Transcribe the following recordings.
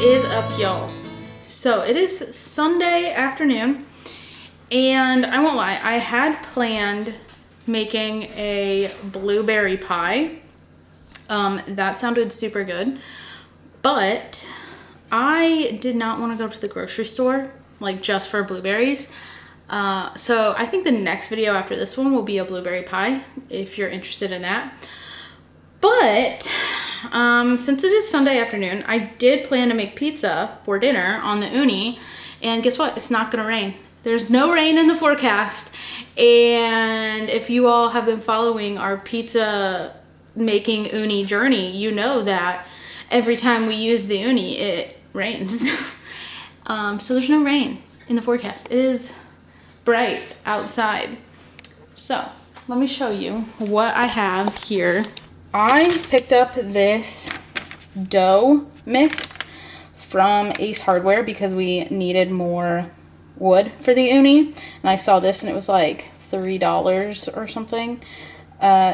is up, y'all? So it is Sunday afternoon, and I won't lie, I had planned making a blueberry pie. That sounded super good, but I did not want to go to the grocery store, like just for blueberries. So I think the next video after this one will be a blueberry pie, if you're interested in that. But since it is Sunday afternoon, I did plan to make pizza for dinner on the Ooni, and guess what? It's not gonna rain. There's no rain in the forecast, and if you all have been following our pizza making Ooni journey, you know that every time we use the Ooni, it rains. So there's no rain in the forecast. It is bright outside. So let me show you what I have here. I picked up this dough mix from Ace Hardware because we needed more wood for the Ooni, and I saw this and it was like $3 or something.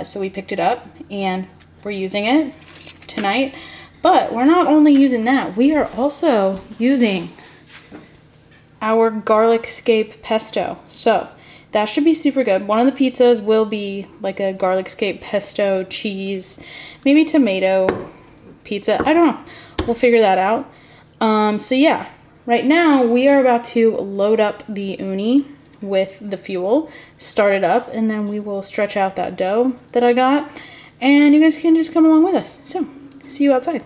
So we picked it up and we're using it tonight. But we're not only using that, we are also using our garlic Scape Pesto. So that should be super good. One of the pizzas will be like a garlic Scape Pesto, cheese, maybe tomato pizza. I don't know. We'll figure that out. So yeah, right now we are about to load up the Ooni with the fuel, start it up, and then we will stretch out that dough that I got. And you guys can just come along with us. So, see you outside.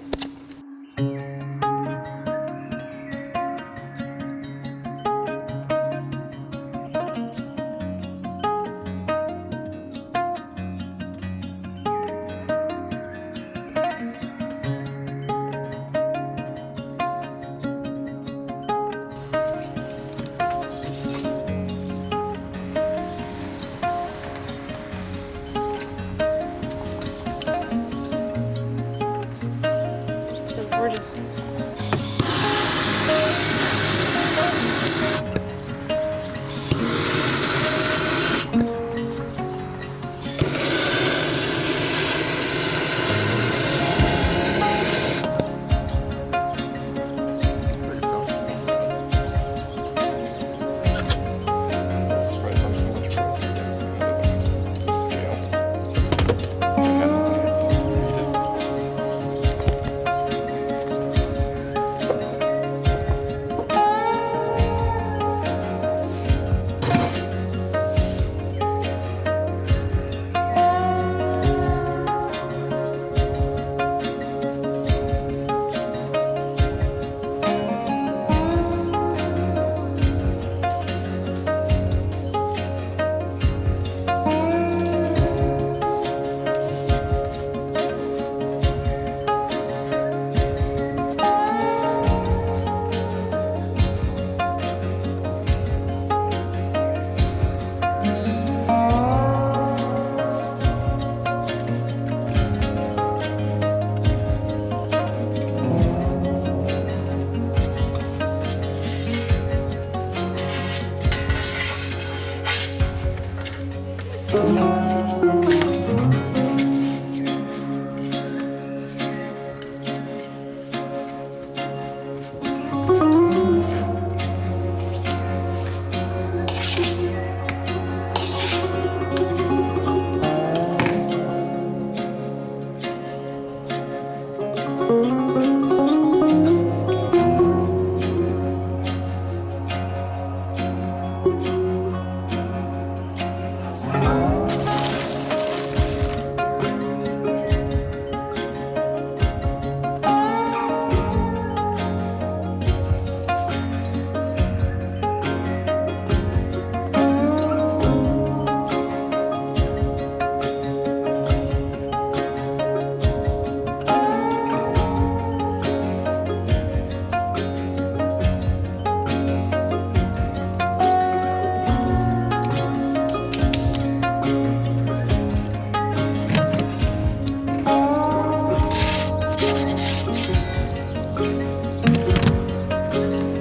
We're just...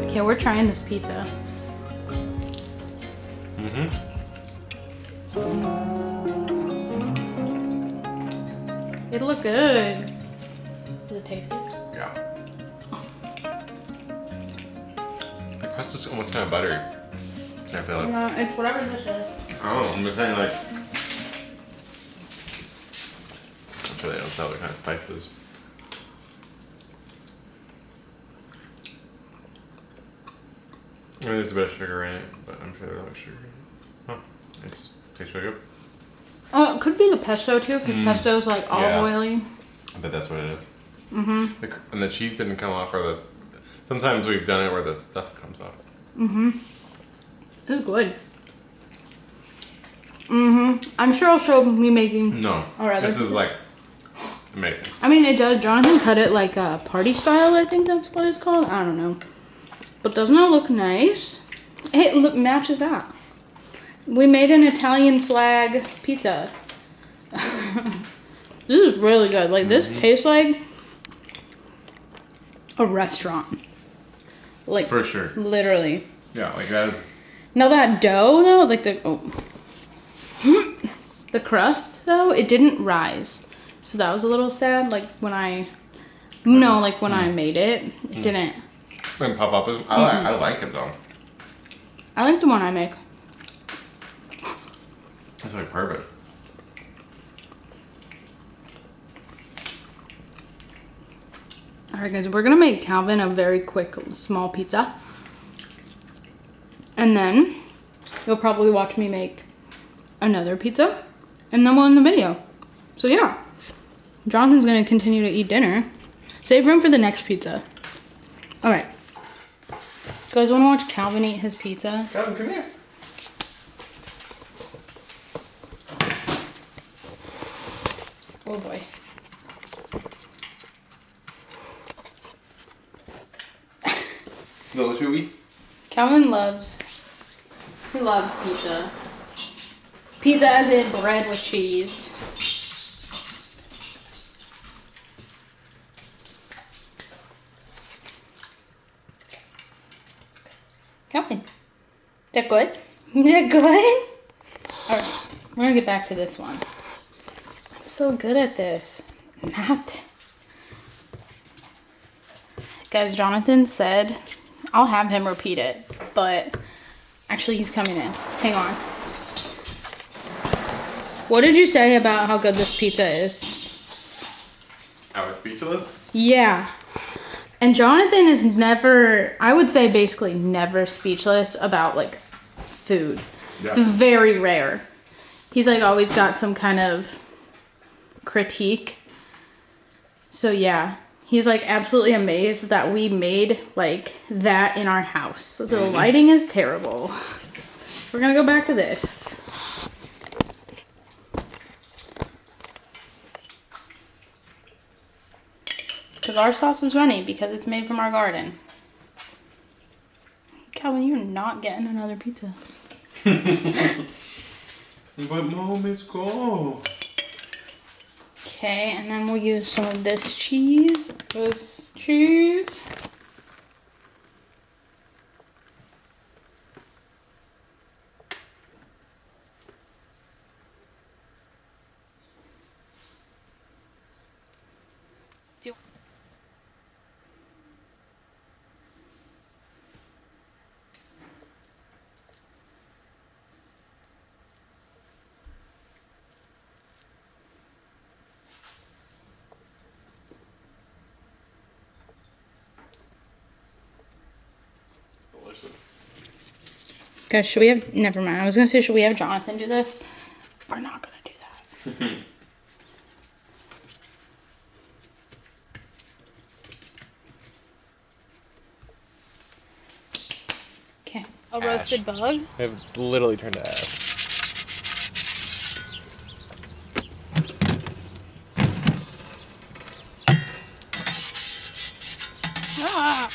Okay, we're trying this pizza. It looked good. Does it taste good? Yeah. just almost kind of buttery. I feel like. It's whatever this is. Oh, I'm just saying like. I'm sure they don't sell what kind of spices. I mean, there's a bit of sugar in it, but I'm sure there's no sugar in it. Oh, it tastes really good. Oh, it could be the pesto too, because pesto is like olive oily. I bet that's what it is. Mm-hmm. And the cheese didn't come off, or the. Sometimes we've done it where the stuff comes off. Mm-hmm. It's good. Mm-hmm. I'm sure I'll show me making. No. This is like amazing. I mean, it does. Jonathan cut it like a party style. I think that's what it's called. I don't know. But doesn't it look nice? It matches that. We made an Italian flag pizza. This is really good. Like this tastes like a restaurant. Like for sure. Literally. Yeah, like that is. Now that dough though, like the crust though, it didn't rise. So that was a little sad. Like when I made it, it didn't. Didn't puff up. I like it though. I like the one I make. It's like perfect. Alright guys, we're gonna make Calvin a very quick small pizza. And then you'll probably watch me make another pizza. And then we'll end the video. So yeah. Jonathan's gonna continue to eat dinner. Save room for the next pizza. Alright. You guys wanna watch Calvin eat his pizza? Calvin, come here. Oh boy. No, should we? Calvin loves pizza. Pizza as in bread with cheese. Calvin, is that good? Is that good? Alright, we're gonna get back to this one. I'm so good at this. Not. Guys, Jonathan said I'll have him repeat it, but actually he's coming in. Hang on. What did you say about how good this pizza is? I was speechless? Yeah. And Jonathan is never, I would say basically never speechless about like food. Yeah. It's very rare. He's like always got some kind of critique. So yeah. He's like absolutely amazed that we made like that in our house. The lighting is terrible. We're gonna go back to this. Because our sauce is runny because it's made from our garden. Calvin, you're not getting another pizza. But Mom, let's go. Okay, and then we'll use some of this cheese. This cheese. Guys, should we have, never mind. I was going to say, should we have Jonathan do this? We're not going to do that. Okay, a roasted bug. I've literally turned to ash. Ah!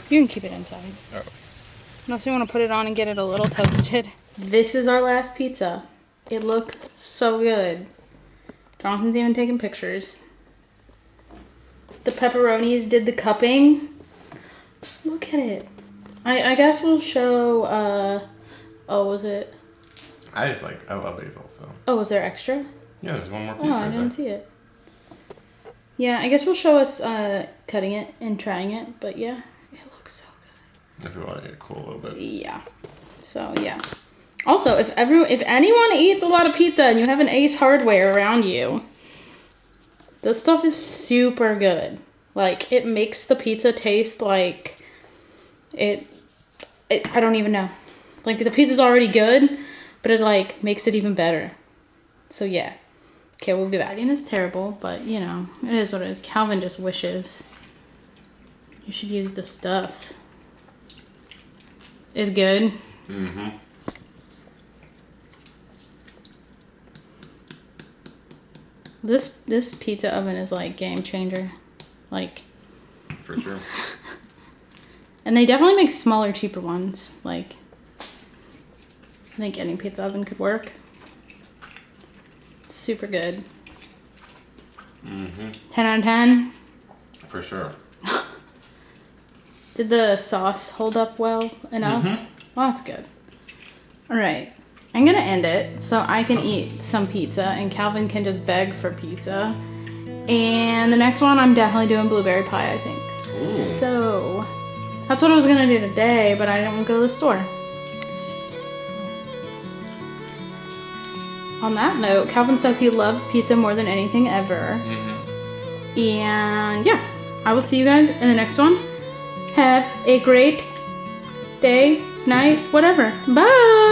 You can keep it inside. Oh. Unless you want to put it on and get it a little toasted. This is our last pizza. It looked so good. Jonathan's even taking pictures. The pepperonis did the cupping. Just look at it. I guess we'll show Oh, was it? I love basil, so. Oh, was there extra? Yeah, there's one more piece Oh, right I didn't there. see it. Yeah, I guess we'll show us cutting it and trying it, but yeah, it looks so good. I feel like it cool a little bit. Yeah. So yeah. Also, if anyone eats a lot of pizza and you have an Ace Hardware around you, this stuff is super good. Like, it makes the pizza taste like it I don't even know. Like, the pizza's already good, but it like makes it even better. So yeah. Okay, we'll be back. And it's terrible, but you know, it is what it is. Calvin just wishes you should use the stuff. It's good. Mm-hmm. This pizza oven is like game changer. Like, For sure. and they definitely make smaller, cheaper ones. Like, I think any pizza oven could work. Super good. Mm-hmm. 10 out of 10. For sure. Did the sauce hold up well enough? Mm-hmm. Well, that's good. All right. I'm going to end it so I can eat some pizza and Calvin can just beg for pizza. And the next one, I'm definitely doing blueberry pie, I think. Ooh. So, that's what I was going to do today, but I didn't want to go to the store. On that note, Calvin says he loves pizza more than anything ever. Mm-hmm. And yeah, I will see you guys in the next one. Have a great day, night, whatever. Bye!